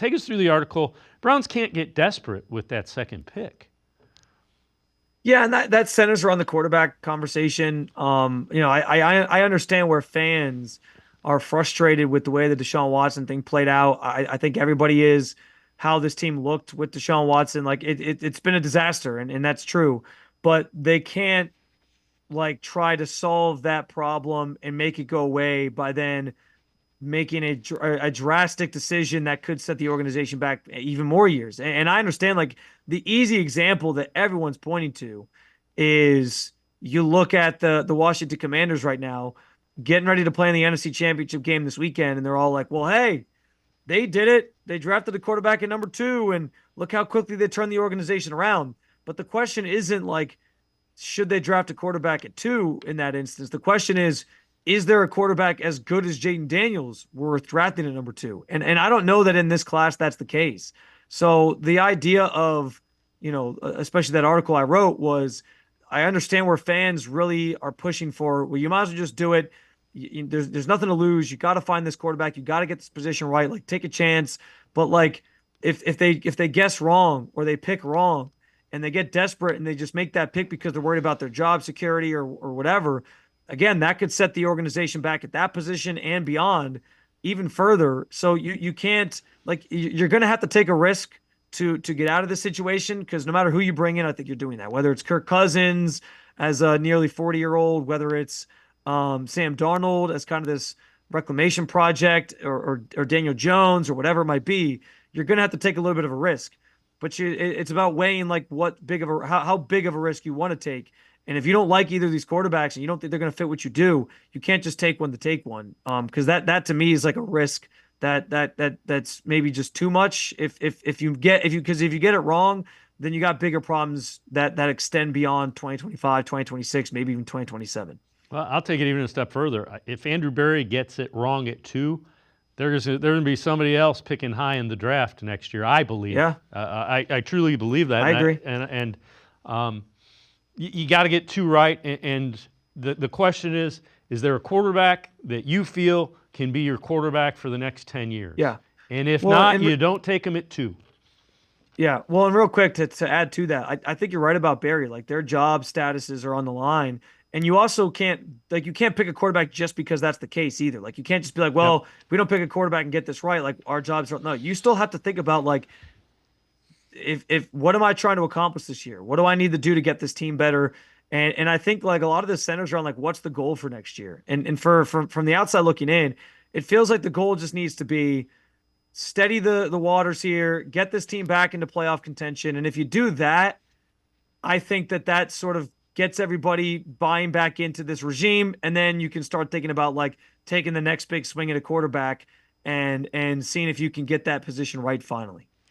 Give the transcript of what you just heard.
take us through the article. Browns can't get desperate with that second pick. Yeah, and that centers around the quarterback conversation. I understand where fans are frustrated with the way the Deshaun Watson thing played out. I think everybody is how this team looked with Deshaun Watson. Like it's been a disaster, and that's true. But they can't like try to solve that problem and make it go away by then making a drastic decision that could set the organization back even more years. And I understand like the easy example that everyone's pointing to is you look at the Washington Commanders right now getting ready to play in the NFC Championship game this weekend, and they're all like, "Well, hey, they did it. They drafted a quarterback at number 2, and look how quickly they turned the organization around." But the question isn't like should they draft a quarterback at 2 in that instance? The question is there a quarterback as good as Jaden Daniels worth drafting at number 2? And I don't know that in this class that's the case. So the idea of, especially that article I wrote was I understand where fans really are pushing for, well, you might as well just do it. There's nothing to lose. You got to find this quarterback. You got to get this position right. Like take a chance. But like if they guess wrong or they pick wrong and they get desperate and they just make that pick because they're worried about their job security or whatever, again, that could set the organization back at that position and beyond even further. So you can't like you're going to have to take a risk to get out of this situation because no matter who you bring in, I think you're doing that. Whether it's Kirk Cousins as a nearly 40-year-old, whether it's Sam Darnold as kind of this reclamation project, or Daniel Jones or whatever it might be, you're going to have to take a little bit of a risk. But it's about weighing like how big of a risk you want to take. And if you don't like either of these quarterbacks and you don't think they're going to fit what you do, you can't just take one to take one. Because that to me is like a risk that's maybe just too much. If you get it wrong, then you got bigger problems that extend beyond 2025, 2026, maybe even 2027. Well, I'll take it even a step further. If Andrew Berry gets it wrong at 2, there's going to be somebody else picking high in the draft next year, I believe. Yeah. I truly believe that. I agree. And you got to get 2 right. And the question is there a quarterback that you feel can be your quarterback for the next 10 years? Yeah. And if not, you don't take him at 2. Yeah. Well, and real quick to add to that, I think you're right about Barry. Like their job statuses are on the line. And you also can't pick a quarterback just because that's the case either. Like you can't just be like, well, if we don't pick a quarterback and get this right, like our jobs are no. You still have to think about like if what am I trying to accomplish this year? What do I need to do to get this team better? And I think like a lot of this centers around like what's the goal for next year? And from the outside looking in, it feels like the goal just needs to be steady the waters here, get this team back into playoff contention. And if you do that, I think that sort of gets everybody buying back into this regime, and then you can start thinking about like taking the next big swing at a quarterback and seeing if you can get that position right finally.